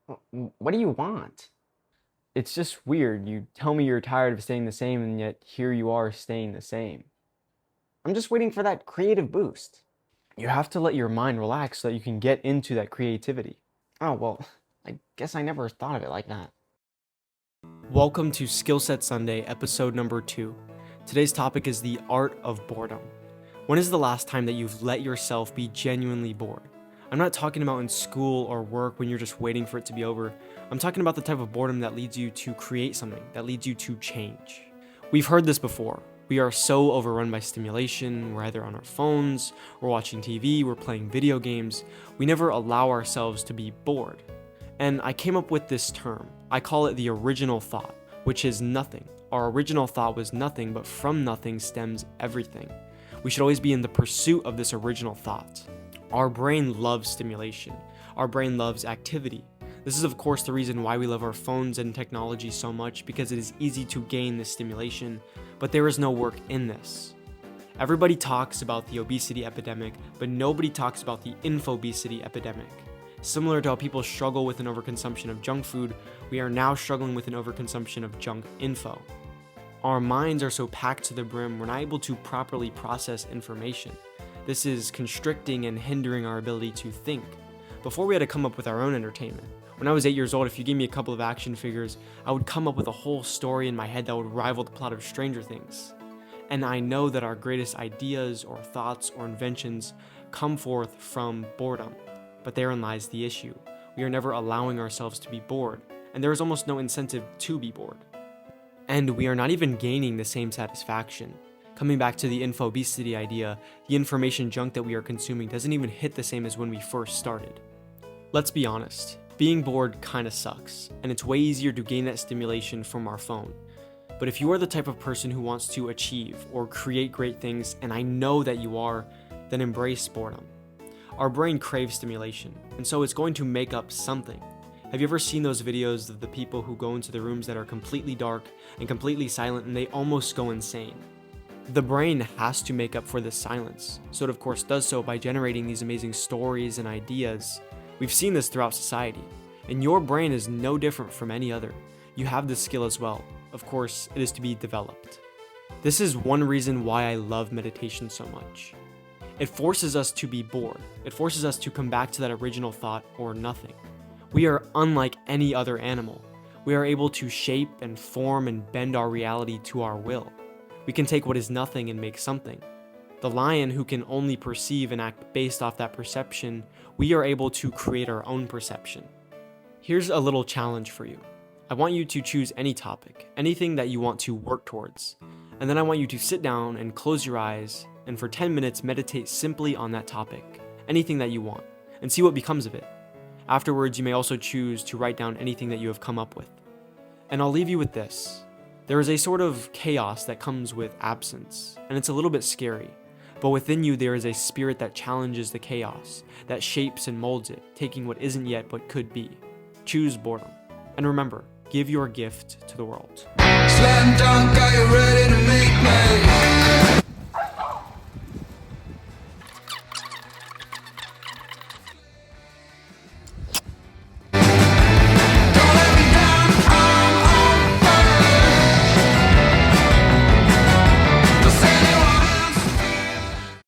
What do you want? It's just weird. You tell me you're tired of staying the same, and yet here you are staying the same. I'm just waiting for that creative boost. You have to let your mind relax so that you can get into that creativity. Oh, well, I guess I never thought of it like that. Welcome to Skillset Sunday, episode number 2. Today's topic is the art of boredom. When is the last time that you've let yourself be genuinely bored? I'm not talking about in school or work when you're just waiting for it to be over. I'm talking about the type of boredom that leads you to create something, that leads you to change. We've heard this before. We are so overrun by stimulation. We're either on our phones, we're watching TV, we're playing video games. We never allow ourselves to be bored. And I came up with this term. I call it the original thought, which is nothing. Our original thought was nothing, but from nothing stems everything. We should always be in the pursuit of this original thought. Our brain loves stimulation. Our brain loves activity. This is of course the reason why we love our phones and technology so much, because it is easy to gain this stimulation, but there is no work in this. Everybody talks about the obesity epidemic, but nobody talks about the infobesity epidemic. Similar to how people struggle with an overconsumption of junk food, we are now struggling with an overconsumption of junk info. Our minds are so packed to the brim, we're not able to properly process information. This is constricting and hindering our ability to think. Before we had to come up with our own entertainment. When I was 8 years old, if you gave me a couple of action figures, I would come up with a whole story in my head that would rival the plot of Stranger Things. And I know that our greatest ideas or thoughts or inventions come forth from boredom. But therein lies the issue. We are never allowing ourselves to be bored, and there is almost no incentive to be bored. And we are not even gaining the same satisfaction. Coming back to the infobesity idea, the information junk that we are consuming doesn't even hit the same as when we first started. Let's be honest, being bored kinda sucks, and it's way easier to gain that stimulation from our phone. But if you are the type of person who wants to achieve or create great things, and I know that you are, then embrace boredom. Our brain craves stimulation, and so it's going to make up something. Have you ever seen those videos of the people who go into the rooms that are completely dark and completely silent and they almost go insane? The brain has to make up for this silence, so it of course does so by generating these amazing stories and ideas. We've seen this throughout society, and your brain is no different from any other. You have this skill as well. Of course, it is to be developed. This is one reason why I love meditation so much. It forces us to be bored. It forces us to come back to that original thought or nothing. We are unlike any other animal. We are able to shape and form and bend our reality to our will. We can take what is nothing and make something. The lion who can only perceive and act based off that perception, we are able to create our own perception. Here's a little challenge for you. I want you to choose any topic, anything that you want to work towards, and then I want you to sit down and close your eyes and for 10 minutes meditate simply on that topic, anything that you want, and see what becomes of it. Afterwards, you may also choose to write down anything that you have come up with. And I'll leave you with this. There is a sort of chaos that comes with absence, and it's a little bit scary. But within you, there is a spirit that challenges the chaos, that shapes and molds it, taking what isn't yet but could be. Choose boredom. And remember, give your gift to the world. Slam dunk, are you ready to meet me?